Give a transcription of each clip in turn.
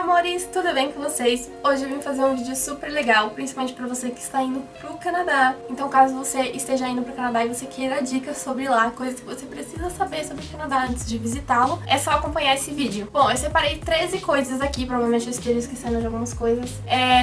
amores, tudo bem com vocês? Hoje eu vim fazer um vídeo super legal, principalmente pra você que está indo pro Canadá. Então caso você esteja indo pro Canadá e você queira dicas sobre lá, coisas que você precisa saber sobre o Canadá antes de visitá-lo, é só acompanhar esse vídeo. Bom, eu separei 13 coisas aqui, provavelmente eu esteja esquecendo de algumas coisas,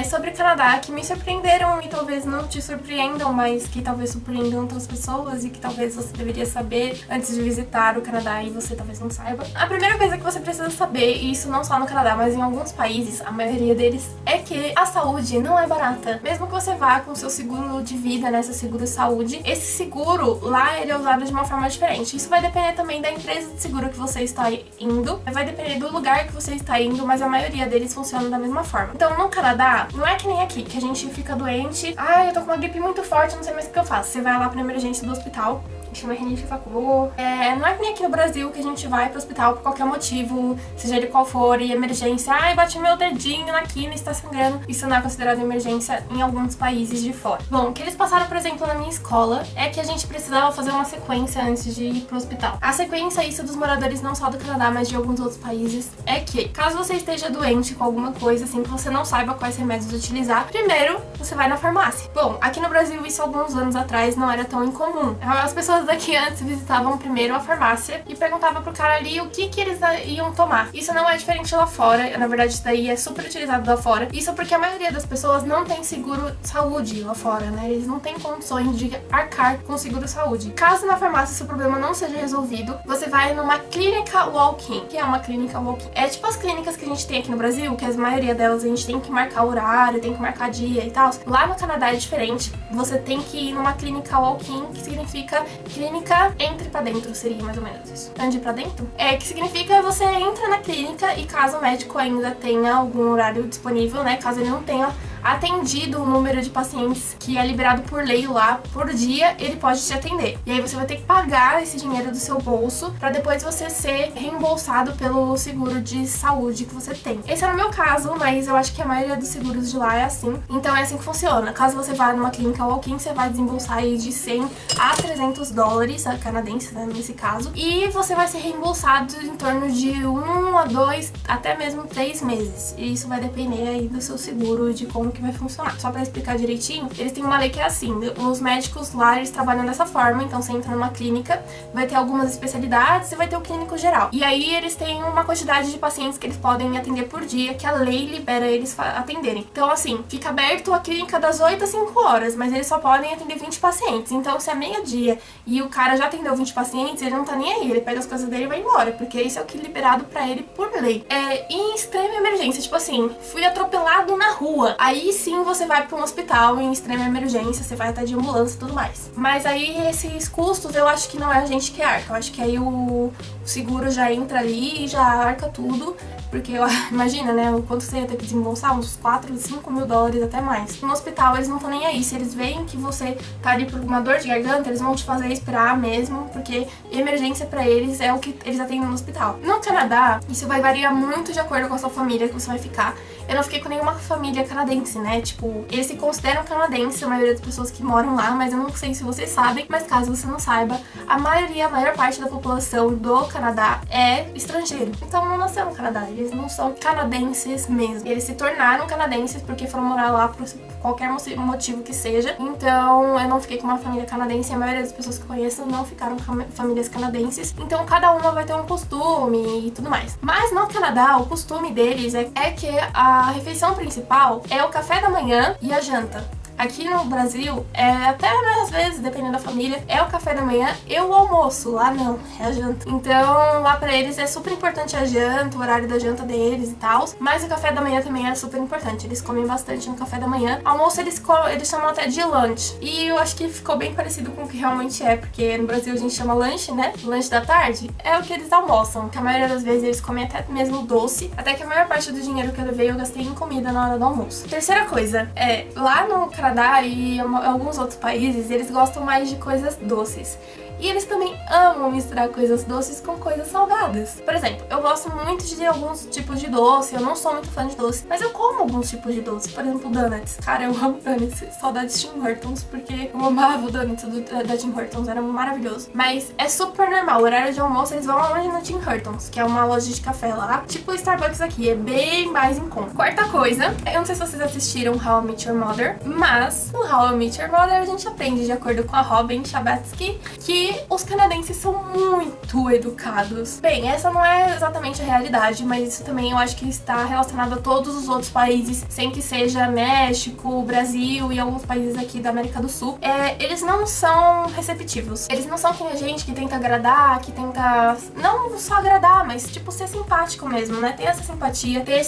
sobre o Canadá que me surpreenderam e talvez não te surpreendam, mas que talvez surpreendam outras pessoas e que talvez você deveria saber antes de visitar o Canadá e você talvez não saiba. A primeira coisa que você precisa saber, e isso não só no Canadá, mas em alguns países, a maioria deles, é que a saúde não é barata. Mesmo que você vá com o seu seguro de vida, né, seu seguro de saúde, esse seguro lá, ele é usado de uma forma diferente. Isso vai depender também da empresa de seguro que você está indo, vai depender do lugar que você está indo, mas a maioria deles funciona da mesma forma. Então, no Canadá, não é que nem aqui, que a gente fica doente, eu tô com uma gripe muito forte, não sei mais o que eu faço. Você vai lá pra emergência do hospital, chama rinite facul. Não é que nem aqui no Brasil que a gente vai pro hospital por qualquer motivo, seja ele qual for, e emergência, bati meu dedinho na quina e está sangrando. Isso não é considerado emergência em alguns países de fora. Bom, o que eles passaram, por exemplo, na minha escola, é que a gente precisava fazer uma sequência antes de ir pro hospital. A sequência, isso dos moradores não só do Canadá, mas de alguns outros países, é que caso você esteja doente com alguma coisa, assim, que você não saiba quais remédios utilizar, primeiro você vai na farmácia. Bom, aqui no Brasil, isso alguns anos atrás não era tão incomum. As pessoas daqui antes visitavam primeiro a farmácia e perguntavam pro cara ali o que eles iam tomar. Isso não é diferente lá fora, na verdade isso daí é super utilizado lá fora. Isso porque a maioria das pessoas não tem seguro saúde lá fora, né? Eles não têm condições de arcar com seguro saúde. Caso na farmácia seu problema não seja resolvido, você vai numa clínica walk-in. O que é uma clínica walk-in? É tipo as clínicas que a gente tem aqui no Brasil, que a maioria delas a gente tem que marcar horário, tem que marcar dia e tal. Lá no Canadá é diferente. Você tem que ir numa clínica walk-in, que significa clínica entre pra dentro, seria mais ou menos isso. Ande pra dentro? Que significa você entra na clínica e caso o médico ainda tenha algum horário disponível, né? Caso ele não tenha atendido o número de pacientes que é liberado por lei lá por dia, ele pode te atender. E aí você vai ter que pagar esse dinheiro do seu bolso pra depois você ser reembolsado pelo seguro de saúde que você tem. Esse é o meu caso, mas eu acho que a maioria dos seguros de lá é assim. Então é assim que funciona. Caso você vá numa clínica walk-in, você vai desembolsar aí de 100 a 300 dólares canadenses, né, nesse caso. E você vai ser reembolsado em torno de 1 a 2, até mesmo 3 meses. E isso vai depender aí do seu seguro, de como que vai funcionar. Só pra explicar direitinho, eles têm uma lei que é assim, os médicos lá, eles trabalham dessa forma, então você entra numa clínica, vai ter algumas especialidades e vai ter o clínico geral. E aí eles têm uma quantidade de pacientes que eles podem atender por dia, que a lei libera eles atenderem. Então assim, fica aberto a clínica das 8 às 5 horas, mas eles só podem atender 20 pacientes. Então se é meio-dia e o cara já atendeu 20 pacientes, ele não tá nem aí, ele pega as coisas dele e vai embora, porque isso é o que é liberado pra ele por lei. Em extrema emergência, tipo assim, fui atropelado na rua, aí sim você vai para um hospital em extrema emergência, você vai até de ambulância e tudo mais. Mas aí esses custos eu acho que não é a gente que arca, eu acho que aí o seguro já entra ali e já arca tudo, porque imagina, né, o quanto você ia ter que desembolsar, uns 4, 5 mil dólares até mais. No hospital eles não estão nem aí, se eles veem que você tá ali por uma dor de garganta, eles vão te fazer esperar mesmo, porque emergência pra eles é o que eles atendem no hospital. No Canadá, isso vai variar muito de acordo com a sua família que você vai ficar. Eu não fiquei com nenhuma família canadense, né? Tipo, eles se consideram canadenses, a maioria das pessoas que moram lá, mas eu não sei se vocês sabem, mas caso você não saiba, a maior parte da população do Canadá é estrangeiro. Então não nasceu no Canadá, eles não são canadenses mesmo. Eles se tornaram canadenses porque foram morar lá por qualquer motivo que seja. Então eu não fiquei com uma família canadense, a maioria das pessoas que eu conheço não ficaram com famílias canadenses. Então cada uma vai ter um costume e tudo mais. Mas no Canadá, o costume deles é que a refeição principal é o café da manhã e a janta. Aqui no Brasil, até às vezes, dependendo da família, é o café da manhã e o almoço. Lá não, é a janta. Então, lá pra eles é super importante a janta, o horário da janta deles e tal. Mas o café da manhã também é super importante. Eles comem bastante no café da manhã. Almoço eles chamam até de lunch. E eu acho que ficou bem parecido com o que realmente é, porque no Brasil a gente chama lanche, né? Lanche da tarde é o que eles almoçam. Que a maioria das vezes eles comem até mesmo doce. Até que a maior parte do dinheiro que eu levei eu gastei em comida na hora do almoço. Terceira coisa, lá no Canadá e alguns outros países, eles gostam mais de coisas doces. E eles também amam misturar coisas doces com coisas salgadas. Por exemplo, eu gosto muito de alguns tipos de doce, eu não sou muito fã de doce, mas eu como alguns tipos de doce. Por exemplo, donuts. Cara, eu amo donuts. Saudades de Tim Hortons, porque eu amava o donuts da Tim Hortons, era maravilhoso. Mas é super normal, o horário de almoço eles vão aonde no Tim Hortons, que é uma loja de café lá, tipo o Starbucks aqui, é bem mais em conta. Quarta coisa, eu não sei se vocês assistiram How I Met Your Mother, mas no How I Met Your Mother a gente aprende, de acordo com a Robin Scherbatsky, que os canadenses são muito educados. Bem, essa não é exatamente a realidade, mas isso também eu acho que está relacionado a todos os outros países, sem que seja México, Brasil e alguns países aqui da América do Sul. Eles não são receptivos. Eles não são que a gente que tenta agradar, que tenta não só agradar, mas tipo ser simpático mesmo, né? Ter essa simpatia, ter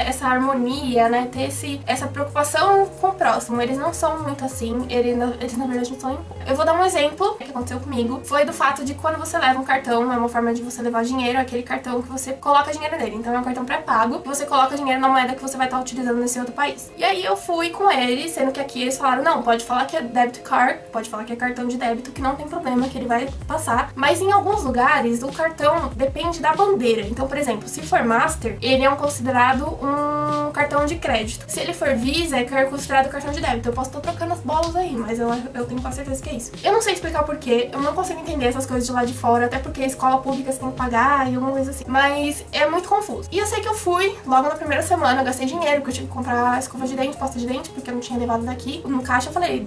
essa harmonia, né? Ter essa preocupação com o próximo. Eles não são muito assim, eles na verdade não são. Eu vou dar um exemplo que aconteceu comigo. Foi do fato de quando você leva um cartão, é uma forma de você levar dinheiro, aquele cartão que você coloca dinheiro nele. Então é um cartão pré-pago, que você coloca dinheiro na moeda que você vai estar utilizando nesse outro país. E aí eu fui com ele, sendo que aqui eles falaram, não, pode falar que é debit card, pode falar que é cartão de débito, que não tem problema, que ele vai passar. Mas em alguns lugares, o cartão depende da bandeira. Então, por exemplo, se for Master, ele é considerado um cartão de crédito. Se ele for Visa, é considerado cartão de débito. Eu posso estar trocando as bolas aí, mas eu tenho quase certeza que é isso. Eu não sei explicar o porquê, eu não consigo entender essas coisas de lá de fora, até porque a escola pública você tem que pagar e alguma coisa assim. Mas é muito confuso. E eu sei que eu fui, logo na primeira semana, eu gastei dinheiro, porque eu tive que comprar escova de dente, pasta de dente, porque eu não tinha levado daqui. No caixa eu falei,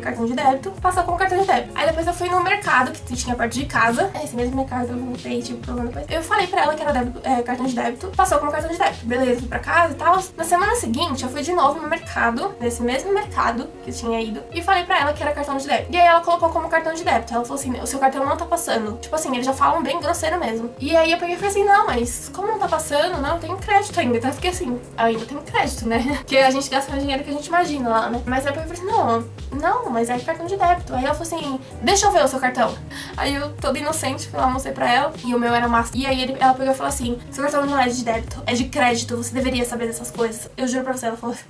cartão de débito, passou como cartão de débito. Aí depois eu fui no mercado, que tinha perto de casa. Esse mesmo mercado eu voltei, tipo, problema depois. Eu falei pra ela que era cartão de débito, passou como cartão de débito. Beleza, fui pra casa e tal. Na semana seguinte, eu fui de novo no mercado, nesse mesmo mercado que eu tinha ido, e falei pra ela que era cartão de débito. E aí ela colocou como cartão de débito. Ela falou assim, o seu cartão não tá passando. Tipo assim, eles já falam bem grosseiro mesmo. E aí eu peguei e falei assim, não, mas como não tá passando? Não, eu tenho crédito ainda. Então eu fiquei assim, ainda tenho crédito, né? Porque a gente gasta mais dinheiro que a gente imagina lá, né? Mas aí eu peguei e falei assim, não, mas é cartão de débito. Aí ela falou assim, deixa eu ver o seu cartão. Aí eu, toda inocente, fui lá, mostrei pra ela, e o meu era massa. E aí ela pegou e falou assim, seu cartão não é de débito, é de crédito, você deveria saber dessas coisas. Eu juro pra você, ela falou assim.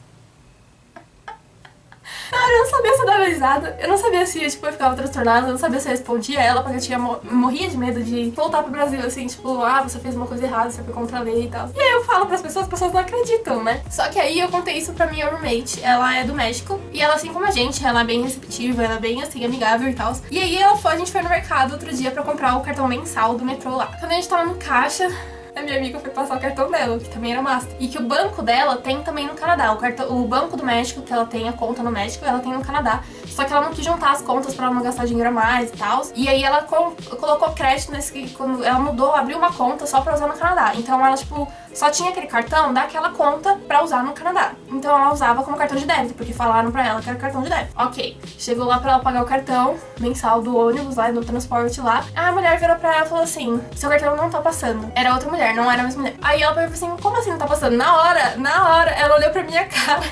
Cara, eu não sabia se eu dava risada, eu não sabia se tipo, eu ficava transtornada, eu não sabia se eu respondia ela, porque eu morria de medo de voltar pro Brasil, assim, tipo, você fez uma coisa errada, você foi contra a lei e tal. E aí eu falo pras pessoas, as pessoas não acreditam, né? Só que aí eu contei isso pra minha roommate, ela é do México, e ela, assim como a gente, ela é bem receptiva, ela é bem, assim, amigável e tal. E aí a gente foi no mercado outro dia pra comprar o cartão mensal do metrô lá. Quando a gente tava no caixa, a minha amiga foi passar o cartão dela, que também era Master. E que o banco dela tem também no Canadá. O banco do México, que ela tem a conta no México, ela tem no Canadá. Só que ela não quis juntar as contas pra ela não gastar dinheiro a mais e tal. E aí ela colocou crédito quando ela mudou, abriu uma conta só pra usar no Canadá. Então ela, tipo, só tinha aquele cartão daquela conta pra usar no Canadá. Então ela usava como cartão de débito, porque falaram pra ela que era cartão de débito. Ok, chegou lá pra ela pagar o cartão mensal do ônibus lá, do transporte lá. A mulher virou pra ela e falou assim, seu cartão não tá passando. Era outra mulher, não era a mesma mulher. Aí ela falou assim, como assim não tá passando? Na hora, ela olhou pra minha cara.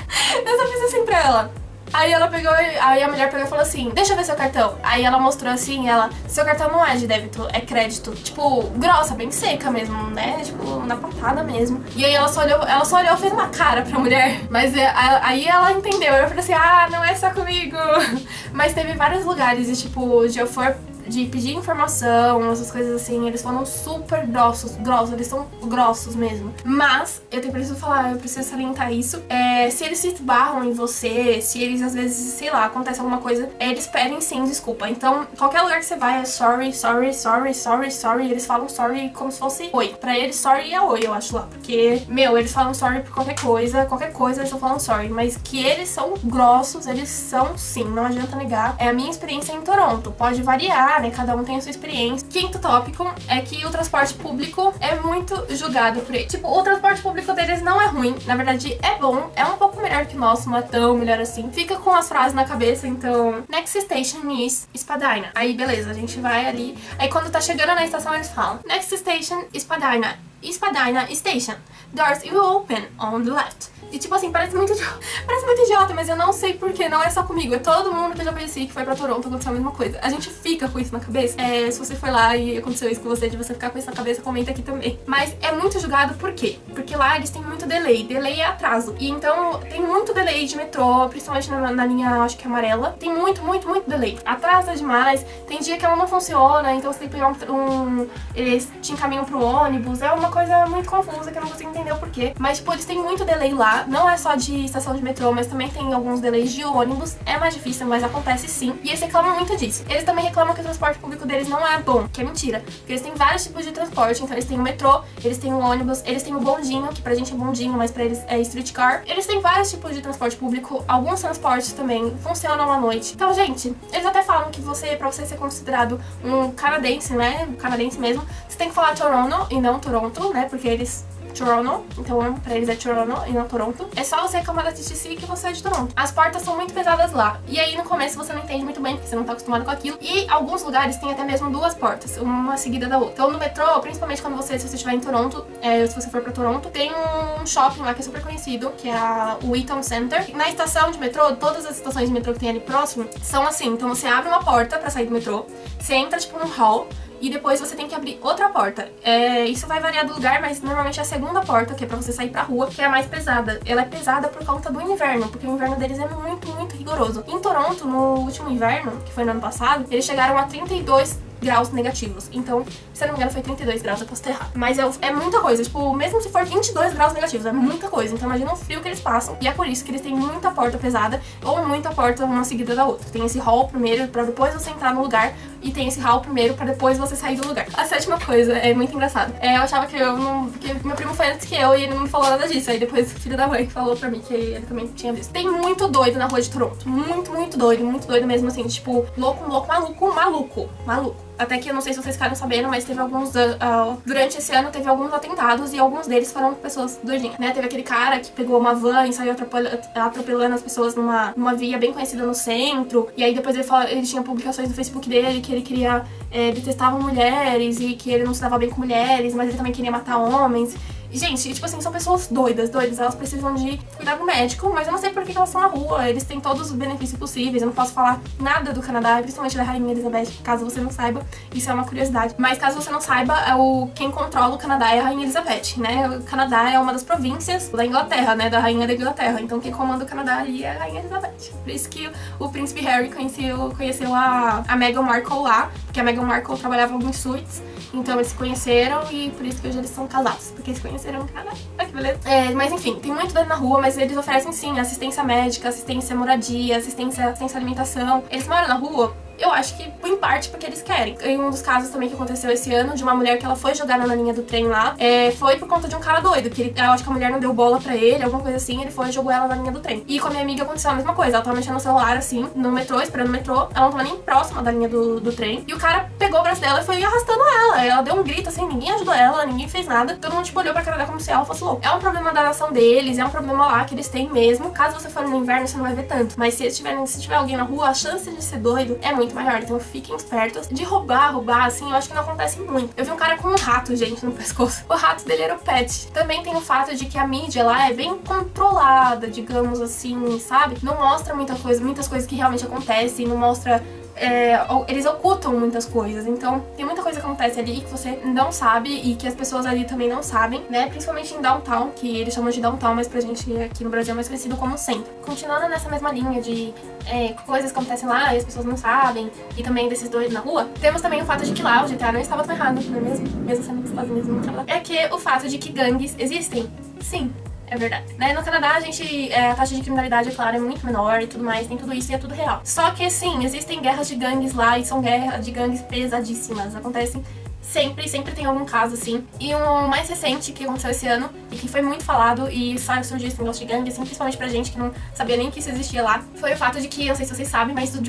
Eu só fiz assim pra ela. Aí a mulher pegou e falou assim, deixa eu ver seu cartão. Aí ela mostrou assim, seu cartão não é de débito, é crédito. Tipo, grossa, bem seca mesmo, né? Tipo, na patada mesmo. E aí ela só olhou e fez uma cara pra mulher. Mas aí ela entendeu. Eu falei assim, não é só comigo. Mas teve vários lugares e tipo, de pedir informação, essas coisas assim, eles foram super grossos, eles são grossos mesmo. Mas, eu preciso falar, eu preciso salientar isso, se eles se esbarram em você, se eles às vezes, sei lá, acontece alguma coisa, eles pedem sim desculpa. Então, qualquer lugar que você vai é sorry, eles falam sorry como se fosse oi. Pra eles, sorry é oi, eu acho lá, porque, eles falam sorry por qualquer coisa eles estão falando sorry, mas que eles são grossos, eles são sim, não adianta negar. É a minha experiência em Toronto, pode variar, né? Cada um tem a sua experiência. Quinto tópico é que o transporte público é muito julgado por eles. Tipo, o transporte público deles não é ruim, na verdade é bom, é um pouco melhor que o nosso, não é tão melhor assim. Fica com as frases na cabeça, então, next station is Spadina. Aí, beleza, a gente vai ali. Aí, quando tá chegando na estação, eles falam, next station, Spadina. Spadina Station. Doors will open on the left. E tipo assim, parece muito idiota, mas eu não sei porquê, não é só comigo, é todo mundo que eu já conheci que foi pra Toronto, aconteceu a mesma coisa. A gente fica com isso na cabeça. Se você foi lá e aconteceu isso com você, de você ficar com isso na cabeça, comenta aqui também. Mas é muito julgado por quê? Porque lá eles têm muito delay. Delay é atraso. E então tem muito delay de metrô, principalmente na linha, acho que é amarela. Tem muito delay. Atrasa demais. Tem dia que ela não funciona, então você tem que pegar eles te encaminham pro ônibus. É uma coisa muito confusa que eu não consigo entender o porquê. Mas, tipo, eles têm muito delay lá. Não é só de estação de metrô, mas também tem alguns delays de ônibus. É mais difícil, mas acontece sim. E eles reclamam muito disso. Eles também reclamam que o transporte público deles não é bom, que é mentira. Porque eles têm vários tipos de transporte. Então eles têm o metrô, eles têm o ônibus, eles têm o bondinho, que pra gente é bondinho, mas pra eles é streetcar. Eles têm vários tipos de transporte público. Alguns transportes também funcionam à noite. Então, gente, eles até falam que pra você ser considerado um canadense, né? Canadense mesmo, você tem que falar Toronto e não Toronto, né? Porque eles... Toronto, então pra eles é Toronto e não Toronto. É só você reclamar da TTC que você é de Toronto. As portas são muito pesadas lá. E aí no começo você não entende muito bem, porque você não tá acostumado com aquilo. E alguns lugares tem até mesmo duas portas, uma seguida da outra. Então no metrô, principalmente quando se você estiver em Toronto, se você for pra Toronto, tem um shopping lá que é super conhecido, que é o Eaton Center. Na estação de metrô, todas as estações de metrô que tem ali próximo são assim. Então você abre uma porta pra sair do metrô, você entra tipo num hall, e depois você tem que abrir outra porta. Isso vai variar do lugar, mas normalmente é a segunda porta, que é pra você sair pra rua, que é a mais pesada. Ela é pesada por conta do inverno, porque o inverno deles é muito rigoroso. Em Toronto, no último inverno, que foi no ano passado, eles chegaram a 32 graus negativos. Então, se eu não me engano, foi 32 graus, eu posso ter errado. Mas é muita coisa. Tipo, mesmo se for 22 graus negativos, é muita coisa. Então, imagina o frio que eles passam. E é por isso que eles têm muita porta pesada ou muita porta uma seguida da outra. Tem esse hall primeiro pra depois você entrar no lugar e tem esse hall primeiro pra depois você sair do lugar. A sétima coisa é muito engraçado. Eu achava que que meu primo foi antes que eu e ele não me falou nada disso. Aí depois o filho da mãe falou pra mim que ele também tinha visto. Tem muito doido na rua de Toronto. Muito doido mesmo, assim. Tipo, louco, maluco. Até que eu não sei se vocês ficaram sabendo, mas teve alguns... durante esse ano teve alguns atentados e alguns deles foram pessoas doidinhas, né? Teve aquele cara que pegou uma van e saiu atropelando as pessoas numa via bem conhecida no centro. E aí depois ele tinha publicações no Facebook dele que ele queria... detestava mulheres e que ele não se dava bem com mulheres, mas ele também queria matar homens. Gente, tipo assim, são pessoas doidas, elas precisam de cuidado médico, mas eu não sei por que elas estão na rua, eles têm todos os benefícios possíveis, eu não posso falar nada do Canadá, principalmente da Rainha Elizabeth, caso você não saiba, isso é uma curiosidade. Mas caso você não saiba, quem controla o Canadá é a Rainha Elizabeth, né? O Canadá é uma das províncias da Inglaterra, né? Da Rainha da Inglaterra, então quem comanda o Canadá ali é a Rainha Elizabeth. Por isso que o Príncipe Harry conheceu a Meghan Markle lá, porque a Meghan Markle trabalhava em alguns suítes, então eles se conheceram e por isso que hoje eles são casados, porque eles conheceram no Canadá. Olha que beleza. Mas enfim, tem muito doido na rua, mas eles oferecem sim assistência médica, assistência moradia, assistência alimentação. Eles moram na rua, eu acho que em parte porque eles querem. Em um dos casos também que aconteceu esse ano, de uma mulher que ela foi jogada na linha do trem lá, foi por conta de um cara doido, que eu acho que a mulher não deu bola pra ele, alguma coisa assim, ele foi e jogou ela na linha do trem. E com a minha amiga aconteceu a mesma coisa, ela tava mexendo no celular assim, no metrô, esperando o metrô, ela não tava nem próxima da linha do trem, e o cara pegou o braço dela e foi arrastando ela deu um grito assim, ninguém ajudou ela, ninguém fez nada, todo mundo tipo olhou pra cara dela como se ela fosse louca. É um problema da nação deles, é um problema lá que eles têm mesmo, caso você for no inverno você não vai ver tanto, mas se tiver alguém na rua, a chance de ser doido é muito maior, então fiquem espertos. De roubar, assim, eu acho que não acontece muito. Eu vi um cara com um rato, gente, no pescoço. O rato dele era o pet. Também tem o fato de que a mídia lá é bem controlada, digamos assim, sabe? Não mostra muitas coisas que realmente acontecem, não mostra... eles ocultam muitas coisas, então tem muita coisa que acontece ali que você não sabe e que as pessoas ali também não sabem, né? Principalmente em downtown, que eles chamam de downtown, mas pra gente aqui no Brasil é mais conhecido como centro. Continuando nessa mesma linha de coisas que acontecem lá e as pessoas não sabem, e também desses doidos na rua, temos também o fato de que lá o GTA não estava tão errado, não é mesmo? Mesmo sendo nos Estados Unidos, no Canadá. É que o fato de que gangues existem, sim. É verdade. Né? No Canadá, a taxa de criminalidade, é claro, é muito menor e tudo mais, tem tudo isso e é tudo real. Só que, sim, existem guerras de gangues lá e são guerras de gangues pesadíssimas. Acontecem sempre tem algum caso, assim. E o mais recente que aconteceu esse ano, e que foi muito falado, e surgiu esse negócio de gangue, assim, principalmente pra gente que não sabia nem que isso existia lá, foi o fato de que, não sei se vocês sabem, mas o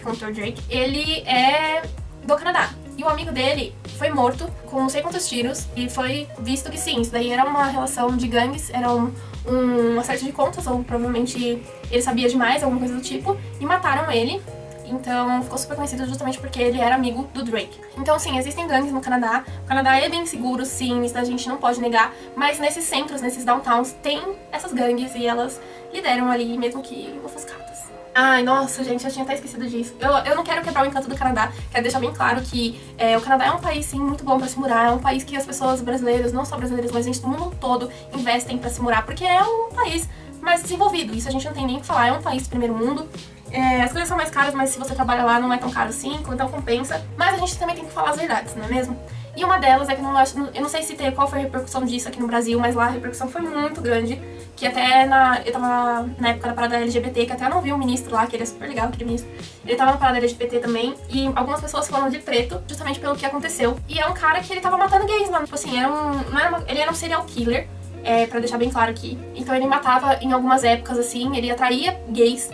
cantor Drake, ele é do Canadá. E o amigo dele foi morto com não sei quantos tiros e foi visto que sim, isso daí era uma relação de gangues, era um acerto de contas, ou provavelmente ele sabia demais, alguma coisa do tipo, e mataram ele Então ficou super conhecido justamente porque ele era amigo do Drake. Então sim, existem gangues no Canadá. O Canadá é bem seguro, sim, isso a gente não pode negar. Mas nesses centros, nesses downtowns, tem essas gangues e elas lideram ali, mesmo que ofuscadas. Ai, nossa, gente, eu tinha até esquecido disso. Eu não quero quebrar o encanto do Canadá. Quero deixar bem claro que o Canadá é um país, sim, muito bom pra se morar. É um país que as pessoas brasileiras, não só brasileiras, mas gente do mundo todo, investem pra se morar. Porque é um país mais desenvolvido. Isso a gente não tem nem o que falar. É um país de primeiro mundo. As coisas são mais caras, mas se você trabalha lá não é tão caro assim, então compensa. Mas a gente também tem que falar as verdades, não é mesmo? E uma delas é que eu não sei se qual foi a repercussão disso aqui no Brasil, mas lá a repercussão foi muito grande. Que até eu tava na época da parada LGBT, que até eu não vi o ministro lá, que ele é super legal, aquele ministro. Ele tava na parada LGBT também, e algumas pessoas foram de preto, justamente pelo que aconteceu. E é um cara que ele tava matando gays, mano. Tipo assim, ele era um serial killer. Pra deixar bem claro aqui. Então ele matava em algumas épocas, assim, ele atraía gays.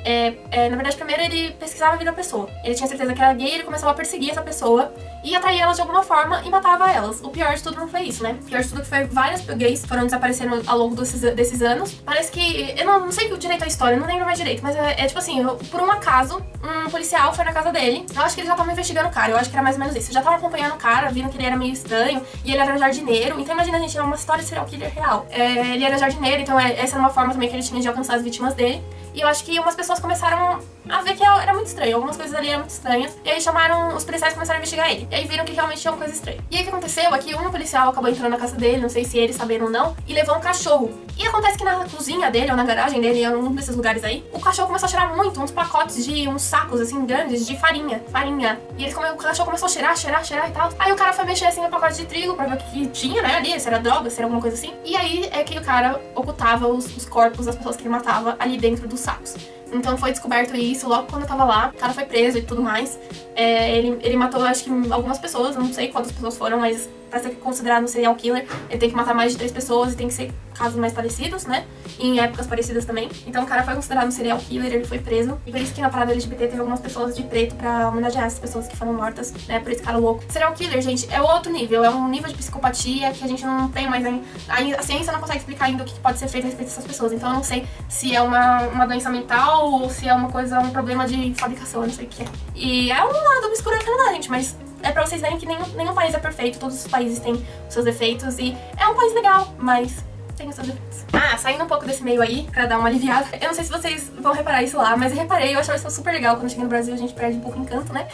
Na verdade, primeiro ele pesquisava a vida da pessoa. Ele tinha certeza que era gay, ele começava a perseguir essa pessoa e atraía elas de alguma forma e matava elas. O pior de tudo não foi isso, né? O pior de tudo é que foi várias gays foram desaparecendo ao longo desses anos. Parece que... Eu não sei direito a história, não lembro mais direito, mas tipo assim, por um acaso, um policial foi na casa dele. Eu acho que eles já estavam investigando o cara, eu acho que era mais ou menos isso. Já estavam acompanhando o cara, vindo que ele era meio estranho, e ele era jardineiro. Então imagina, gente, é uma história de serial killer real. Ele era jardineiro, então essa era uma forma também que ele tinha de alcançar as vítimas dele. E eu acho que umas pessoas começaram a ver que era muito estranho. Algumas coisas ali eram muito estranhas. E aí chamaram, os policiais começaram a investigar ele. E aí viram que realmente tinha uma coisa estranha. E aí o que aconteceu é que um policial acabou entrando na casa dele, não sei se eles saberam ou não, e levou um cachorro. E acontece que na cozinha dele, ou na garagem dele, em um desses lugares aí, o cachorro começou a cheirar muito, uns pacotes de uns sacos, assim, grandes, de farinha. E o cachorro começou a cheirar e tal. Aí o cara foi mexer, assim, no pacote de trigo pra ver o que tinha, né, ali, se era droga, se era alguma coisa assim. E aí é que o cara ocultava os corpos das pessoas que ele matava ali dentro dos sacos. Então foi descoberto isso logo quando eu tava lá. O cara foi preso e tudo mais. Ele matou, acho que algumas pessoas, eu não sei quantas pessoas foram, mas pra ser considerado um serial killer, ele tem que matar mais de 3 pessoas e tem que ser casos mais parecidos, né? E em épocas parecidas também. Então o cara foi considerado um serial killer, ele foi preso. E por isso que na parada LGBT teve algumas pessoas de preto pra homenagear essas pessoas que foram mortas, né? Por esse cara louco. Serial killer, gente, é outro nível. É um nível de psicopatia que a gente não tem mais. A ciência não consegue explicar ainda o que pode ser feito a respeito dessas pessoas. Então eu não sei se é uma doença mental ou se é um problema de fabricação, eu não sei o que é. E é um lado obscuro do Canadá, gente, mas é pra vocês verem que nenhum país é perfeito, todos os países têm os seus defeitos e é um país legal, mas tem os seus defeitos. Saindo um pouco desse meio aí, pra dar uma aliviada, eu não sei se vocês vão reparar isso lá, mas eu reparei, eu achava isso super legal. Quando eu cheguei no Brasil, a gente perde um pouco o encanto, né?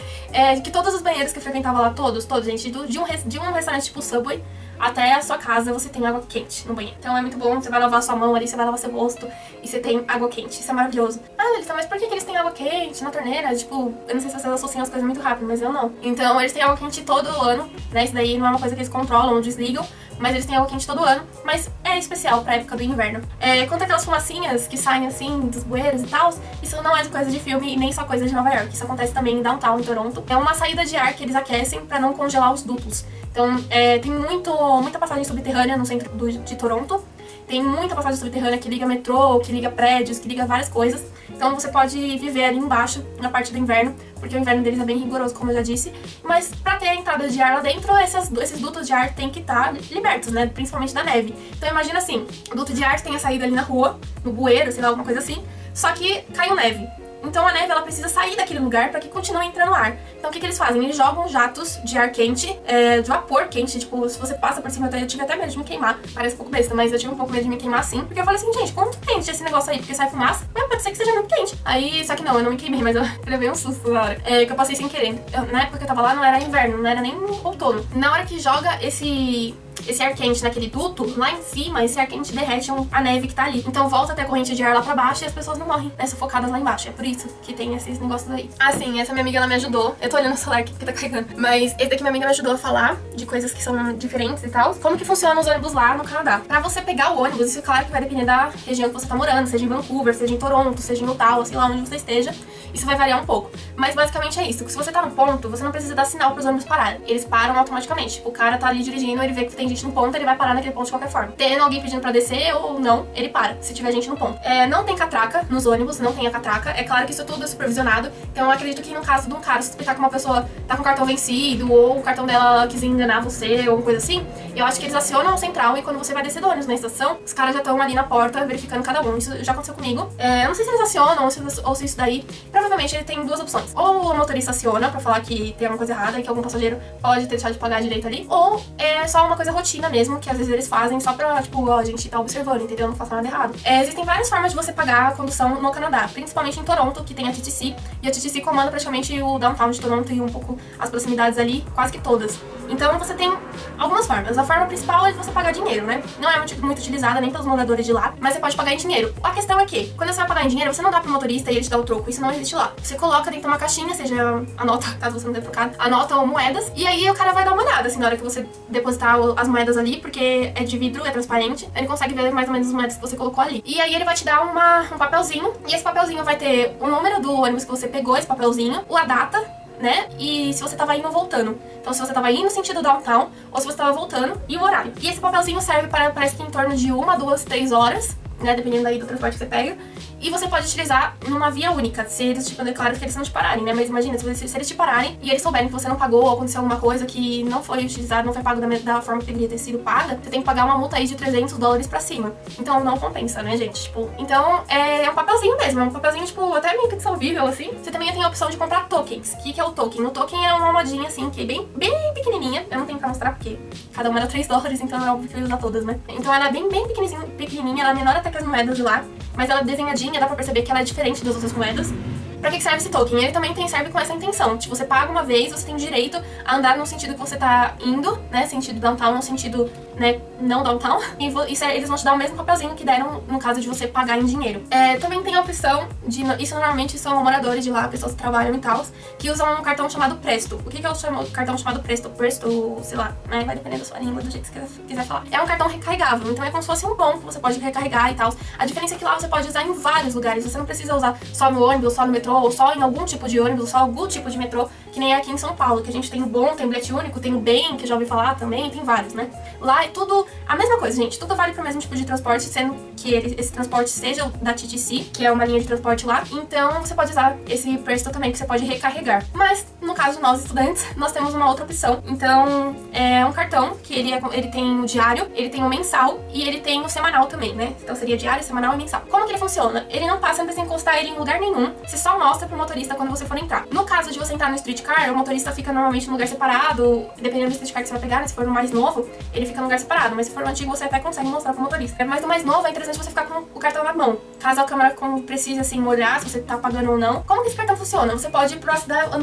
Que todos os banheiros que eu frequentava lá, todos, gente, de um restaurante tipo Subway até a sua casa, você tem água quente no banheiro. Então é muito bom, você vai lavar sua mão ali, você vai lavar seu rosto e você tem água quente. Isso é maravilhoso. Elissa, mas por que eles têm água quente na torneira? Tipo, eu não sei se vocês associam as coisas muito rápido, mas eu não. Então eles têm água quente todo ano, né? Isso daí não é uma coisa que eles controlam ou desligam, mas eles têm água quente todo ano. Mas é especial pra época do inverno. Quanto aquelas fumacinhas que saem assim dos bueiros e tal, isso não é de coisa de filme e nem só coisa de Nova York. Isso acontece também em downtown, em Toronto. É uma saída de ar que eles aquecem pra não congelar os dutos. Então, tem muita passagem subterrânea no centro de Toronto. Tem muita passagem subterrânea que liga metrô, que liga prédios, que liga várias coisas. Então você pode viver ali embaixo, na parte do inverno, porque o inverno deles é bem rigoroso, como eu já disse. Mas pra ter a entrada de ar lá dentro, esses dutos de ar tem que estar libertos, né? Principalmente da neve. Então imagina assim, o duto de ar tem a saída ali na rua, no bueiro, sei lá, alguma coisa assim. Só que caiu neve. Então a neve ela precisa sair daquele lugar para que continue entrando ar. Então o que eles fazem? Eles jogam jatos de ar quente, de vapor quente, tipo, se você passa por cima, eu tive até medo de me queimar. Parece um pouco besta, mas eu tive um pouco medo de me queimar sim. Porque eu falei assim, gente, quanto quente esse negócio aí? Porque sai fumaça, mas pode ser que seja muito quente. Aí, só que não, eu não me queimei, mas eu levei um susto na hora. Que eu passei sem querer. Na época que eu tava lá não era inverno, não era nem outono. Na hora que joga esse ar quente naquele duto, lá em cima, esse ar quente derrete a neve que tá ali. Então volta até a corrente de ar lá pra baixo e as pessoas não morrem, né, sufocadas lá embaixo. É por isso que tem esses negócios aí. Sim, essa minha amiga, ela me ajudou. Eu tô olhando o celular aqui porque tá carregando. Mas esse daqui minha amiga me ajudou a falar de coisas que são diferentes e tal. Como que funcionam os ônibus lá no Canadá. Pra você pegar o ônibus, isso claro que vai depender da região que você tá morando, seja em Vancouver, seja em Toronto, seja em Ottawa, sei lá onde você esteja. Isso vai variar um pouco. Mas basicamente é isso. Se você tá no ponto, você não precisa dar sinal pros ônibus pararem. Eles param automaticamente. Tipo, o cara tá ali dirigindo, ele vê que tem tem gente no ponto, ele vai parar naquele ponto de qualquer forma. Tendo alguém pedindo pra descer ou não, ele para, se tiver gente no ponto. Não tem catraca nos ônibus, não tem a catraca. É claro que isso tudo é supervisionado. Então eu acredito que no caso de um cara suspeitar que uma pessoa tá com o cartão vencido, ou o cartão dela quis enganar você, ou coisa assim, eu acho que eles acionam o central e quando você vai descer do ônibus na estação, os caras já estão ali na porta verificando cada um. Isso já aconteceu comigo. Eu não sei se eles acionam ou se isso daí. Provavelmente ele tem duas opções. Ou o motorista aciona pra falar que tem alguma coisa errada e que algum passageiro pode ter deixado de pagar direito ali, ou é só uma coisa rotina mesmo, que às vezes eles fazem só pra, tipo, ó, a gente tá observando, entendeu? Não faça nada errado. Existem várias formas de você pagar a condução no Canadá, principalmente em Toronto, que tem a TTC, e a TTC comanda praticamente o downtown de Toronto e um pouco as proximidades ali, quase que todas. Então você tem algumas formas. A forma principal é de você pagar dinheiro, né? Não é muito utilizada nem pelos moradores de lá, mas você pode pagar em dinheiro. A questão é que, quando você vai pagar em dinheiro, você não dá pro motorista e ele te dá o troco. Isso não existe lá. Você coloca dentro de uma caixinha, seja a nota, caso você não tenha trocado, a nota ou moedas, e aí o cara vai dar uma olhada, assim, na hora que você depositar as moedas ali, porque é de vidro, é transparente, ele consegue ver mais ou menos as moedas que você colocou ali. E aí ele vai te dar um papelzinho, e esse papelzinho vai ter o número do ônibus que você pegou, esse papelzinho, a data, né? E se você tava indo ou voltando. Então, se você tava indo no sentido downtown, ou se você tava voltando, e o horário. E esse papelzinho serve para, parece que em torno de 1, 2, 3 horas, né? Dependendo aí do transporte que você pega. E você pode utilizar numa via única, se eles, tipo, declaram que eles não te pararem, né? Mas imagina, se eles te pararem e eles souberem que você não pagou ou aconteceu alguma coisa que não foi utilizada, não foi pago da forma que deveria ter sido paga, você tem que pagar uma multa aí de $300 pra cima. Então não compensa, né, gente? Tipo, então é um papelzinho mesmo, é um papelzinho, tipo, até meio pixelvível, assim. Você também tem a opção de comprar tokens. O que é o token? O token é uma modinha, assim, que é bem pequenininha. Eu não tenho pra mostrar porque cada uma era $3, então é óbvio que eu ia usar todas, né? Então ela é bem pequenininha, ela é menor até que as moedas de lá, mas ela é desenhadinha, dá pra perceber que ela é diferente das outras moedas. Pra que serve esse token? Ele também serve com essa intenção. Tipo, você paga uma vez, você tem direito a andar no sentido que você tá indo, né? Sentido downtown, no sentido, né, não downtown. E eles vão te dar o mesmo papelzinho que deram no caso de você pagar em dinheiro. Também tem a opção de... Isso normalmente são moradores de lá, pessoas que trabalham e tal, que usam um cartão chamado Presto. O que é o cartão chamado Presto? Presto, sei lá, né? Vai depender da sua língua, do jeito que você quiser falar. É um cartão recarregável, então é como se fosse um bom que você pode recarregar e tal. A diferença é que lá você pode usar em vários lugares. Você não precisa usar só no ônibus, só no metrô, ou só em algum tipo de ônibus, ou só algum tipo de metrô, que nem aqui em São Paulo, que a gente tem o bom, tem o bilhete único, tem o bem, que eu já ouvi falar também, tem vários, né? Lá é tudo a mesma coisa, gente, tudo vale pro mesmo tipo de transporte, sendo que esse transporte seja da TTC, que é uma linha de transporte lá, então você pode usar esse Presto também, que você pode recarregar. Mas, no caso de nós estudantes, nós temos uma outra opção. Então, é um cartão que ele tem o diário, ele tem o mensal e ele tem o semanal também, né? Então seria diário, semanal e mensal. Como que ele funciona? Ele não passa, não precisa encostar ele em lugar nenhum, você só mostra pro motorista quando você for entrar. No caso de você entrar no streetcar, o motorista fica normalmente num lugar separado, dependendo do streetcar que você vai pegar, né? Se for no mais novo, ele fica num lugar separado, mas se for no antigo, você até consegue mostrar pro motorista. Mas no mais novo, é interessante você ficar com o cartão na mão. Caso a câmera precise, assim, olhar se você tá pagando ou não. Como que esse cartão funciona? Você pode ir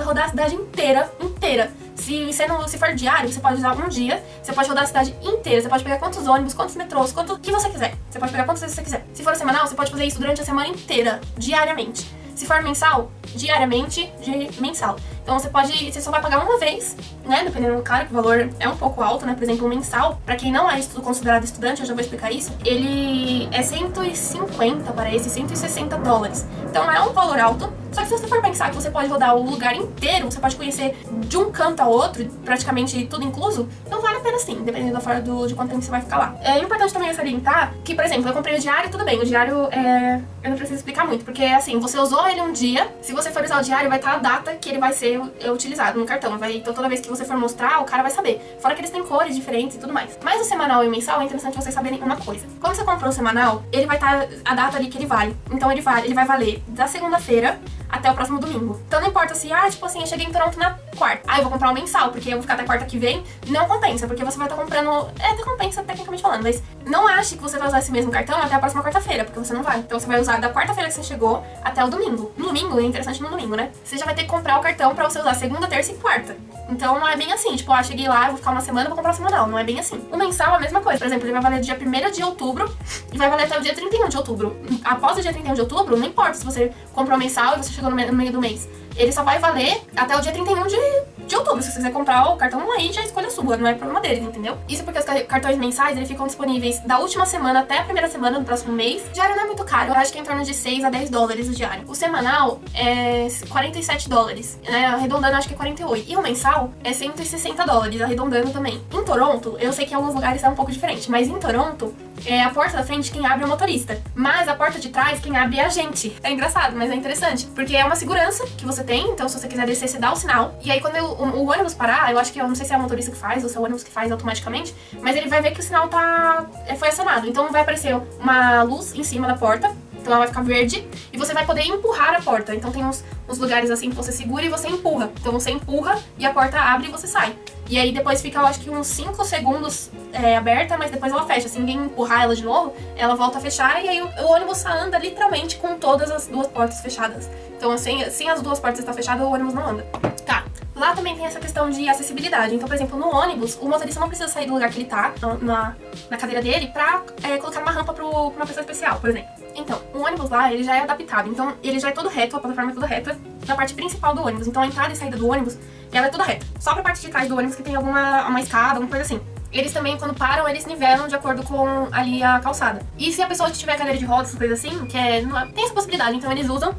rodar a cidade inteira. Se for diário, você pode usar um dia, você pode rodar a cidade inteira, você pode pegar quantos ônibus, quantos metrôs, quanto que você quiser. Você pode pegar quantas vezes você quiser. Se for semanal, você pode fazer isso durante a semana inteira, diariamente. Se for mensal, diariamente, mensal. Então você só vai pagar uma vez, né? Dependendo do cara, que o valor é um pouco alto, né? Por exemplo, o mensal, pra quem não é considerado estudante, eu já vou explicar isso, ele é 150, parece, $160. Então é um valor alto. Só que se você for pensar que você pode rodar o lugar inteiro, você pode conhecer de um canto a outro, praticamente tudo incluso, então vale a pena sim, dependendo da forma de quanto tempo você vai ficar lá. É importante também salientar que, por exemplo, eu comprei o diário, tudo bem, o diário eu não preciso explicar muito, porque assim, você usou ele um dia, se você for usar o diário, vai estar a data que ele vai ser utilizado no cartão, então toda vez que você for mostrar, o cara vai saber. Fora que eles têm cores diferentes e tudo mais. Mas o semanal e o mensal é interessante vocês saberem uma coisa. Quando você comprou o semanal, ele vai estar a data ali que ele vale. Então ele vai valer da segunda-feira até o próximo domingo. Então não importa se, tipo assim, eu cheguei em Toronto na quarta. Eu vou comprar um mensal, porque eu vou ficar até quarta que vem. Não compensa, porque você vai estar comprando... até compensa, tecnicamente falando, mas não ache que você vai usar esse mesmo cartão até a próxima quarta-feira, porque você não vai. Então você vai usar da quarta-feira que você chegou até o domingo. No domingo, é interessante no domingo, né? Você já vai ter que comprar o cartão pra você usar segunda, terça e quarta. Então não é bem assim, tipo, cheguei lá, vou ficar uma semana, vou comprar o semanal. Não é bem assim. O mensal é a mesma coisa. Por exemplo, ele vai valer do dia 1º de outubro e vai valer até o dia 31 de outubro. Após o dia 31 de outubro, não importa se você comprou o mensal e você chegou no meio do mês. Ele só vai valer até o dia 31 de outubro. Se você quiser comprar o cartão aí, já escolha a sua, não é problema deles, entendeu? Isso porque os cartões mensais, eles ficam disponíveis da última semana até a primeira semana do próximo mês. Diário não é muito caro, eu acho que é em torno de 6 a 10 dólares o diário. O semanal é 47 dólares, né? Arredondando, acho que é 48. E o mensal é 160 dólares, arredondando também. Em Toronto, eu sei que em alguns lugares é um pouco diferente, mas em Toronto, a porta da frente quem abre é o motorista, mas a porta de trás quem abre é a gente. É engraçado, mas é interessante, porque é uma segurança que você tem, então se você quiser descer, você dá o sinal, e aí quando o ônibus parar, eu acho que, eu não sei se é o motorista que faz ou se é o ônibus que faz automaticamente, mas ele vai ver que o sinal foi acionado, então vai aparecer uma luz em cima da porta, então ela vai ficar verde, e você vai poder empurrar a porta. Então tem uns lugares assim que você segura e você empurra. Então você empurra e a porta abre e você sai. E aí depois fica, eu acho que uns 5 segundos aberta, mas depois ela fecha. Se ninguém empurrar ela de novo, ela volta a fechar e aí o ônibus anda literalmente com todas as duas portas fechadas. Então assim, sem as duas portas estar fechadas, o ônibus não anda. Tá. Lá também tem essa questão de acessibilidade. Então, por exemplo, no ônibus, o motorista não precisa sair do lugar que ele tá, na cadeira dele, pra colocar uma rampa pra uma pessoa especial, por exemplo. Então, o ônibus lá, ele já é adaptado. Então, ele já é todo reto, a plataforma é toda reta, na parte principal do ônibus. Então, a entrada e saída do ônibus, ela é toda reta. Só pra parte de trás do ônibus que tem uma escada, alguma coisa assim. Eles também, quando param, eles nivelam de acordo com ali a calçada. E se a pessoa que tiver cadeira de rodas, essas coisas assim, tem essa possibilidade, então eles usam,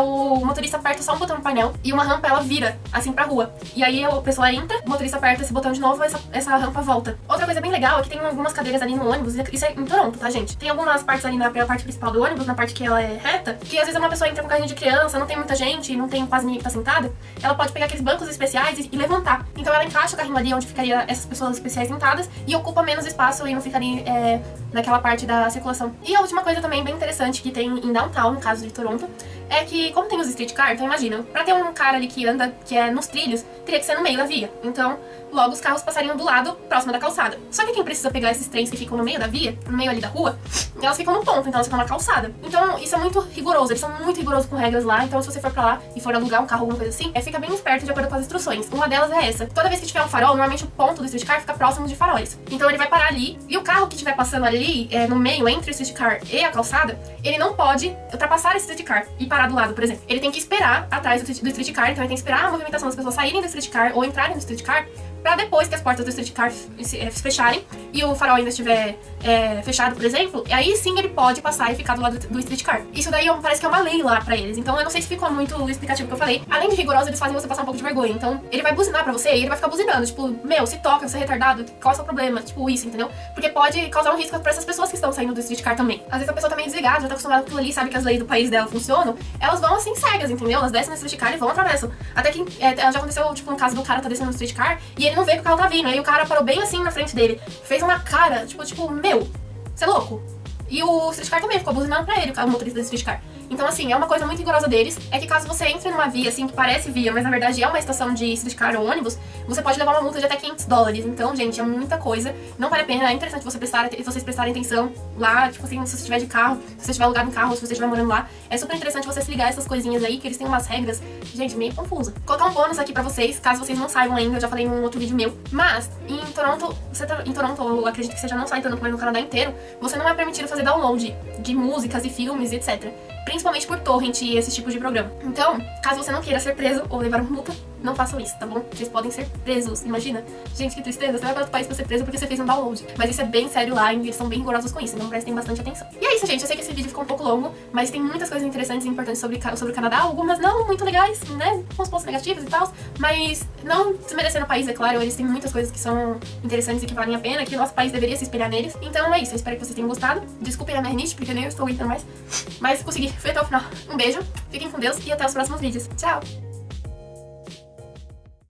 o motorista aperta só um botão no painel e uma rampa ela vira, assim, pra rua. E aí a pessoa entra, o motorista aperta esse botão de novo e essa rampa volta. Outra coisa bem legal é que tem algumas cadeiras ali no ônibus, isso é em Toronto, tá, gente? Tem algumas partes ali na parte principal do ônibus, na parte que ela é reta, que às vezes uma pessoa entra com carrinho de criança, não tem muita gente, não tem quase ninguém que tá sentada, ela pode pegar aqueles bancos especiais e levantar. Então ela encaixa o carrinho ali onde ficaria essas pessoas especiais sentadas e ocupa menos espaço e não fica ali naquela parte da circulação. E a última coisa também bem interessante que tem em Downtown, no caso de Toronto, é que, como tem os streetcar, então imagina, pra ter um cara ali que anda, que é nos trilhos, teria que ser no meio da via. Então, logo os carros passariam do lado, próximo da calçada. Só que quem precisa pegar esses trens que ficam no meio da via, no meio ali da rua, elas ficam no ponto, então elas ficam na calçada. Então, isso é muito rigoroso, eles são muito rigorosos com regras lá, então se você for pra lá e for alugar um carro, alguma coisa assim, fica bem esperto de acordo com as instruções. Uma delas é essa. Toda vez que tiver um farol, normalmente o ponto do streetcar fica próximo de faróis. Então ele vai parar ali, e o carro que estiver passando ali, no meio, entre o streetcar e a calçada, ele não pode ultrapassar esse streetcar e parar do lado, por exemplo. Ele tem que esperar atrás do streetcar, então ele tem que esperar a movimentação das pessoas saírem do streetcar ou entrarem no streetcar, pra depois que as portas do streetcar se fecharem e o farol ainda estiver fechado, por exemplo, aí sim ele pode passar e ficar do lado do streetcar. Isso daí parece que é uma lei lá pra eles, então eu não sei se ficou muito explicativo o que eu falei. Além de rigoroso, eles fazem você passar um pouco de vergonha, então ele vai buzinar pra você e ele vai ficar buzinando, tipo, meu, se toca, você é retardado, qual é o seu problema? Tipo, isso, entendeu? Porque pode causar um risco pra essas pessoas que estão saindo do streetcar também. Às vezes a pessoa tá meio desligada, já tá acostumada com aquilo ali, sabe que as leis do país dela funcionam, elas vão assim cegas, entendeu? Elas descem no streetcar e vão atravessam. Até que já aconteceu, tipo, no caso do cara tá descendo no streetcar e ele não vê que o carro tá vindo, aí o cara parou bem assim na frente dele, fez uma cara, tipo, meu, você é louco? E o streetcar também ficou buzinando pra ele, o motorista do streetcar. Então, assim, é uma coisa muito rigorosa deles, é que caso você entre numa via, assim, que parece via, mas na verdade é uma estação de streetcar ou ônibus, você pode levar uma multa de até $500. Então, gente, é muita coisa, não vale a pena, é interessante vocês prestarem atenção lá, tipo assim, se você estiver de carro, se você estiver alugado em carro, se você estiver morando lá, é super interessante você se ligar essas coisinhas aí, que eles têm umas regras, gente, meio confusa. Vou colocar um bônus aqui pra vocês, caso vocês não saibam ainda, eu já falei em um outro vídeo meu, mas em Toronto, eu acredito que seja não só em Toronto, mas no Canadá inteiro, você não é permitido fazer download de músicas e filmes e etc. Principalmente por torrent e esse tipo de programa. Então, caso você não queira ser preso ou levar uma multa, não façam isso, tá bom? Vocês podem ser presos, imagina. Gente, que tristeza, você vai para outro país pra ser preso porque você fez um download. Mas isso é bem sério lá e eles são bem rigorosos com isso, então prestem bastante atenção. E é isso, gente, eu sei que esse vídeo ficou um pouco longo, mas tem muitas coisas interessantes e importantes sobre o Canadá, algumas não muito legais, né? Com os pontos negativos e tal, mas não desmerecendo o país, é claro, eles têm muitas coisas que são interessantes e que valem a pena, que o nosso país deveria se espelhar neles. Então é isso, eu espero que vocês tenham gostado. Desculpem a minha rinite, porque nem eu estou aguentando mais, mas consegui, fui até o final. Um beijo, fiquem com Deus e até os próximos vídeos. Tchau!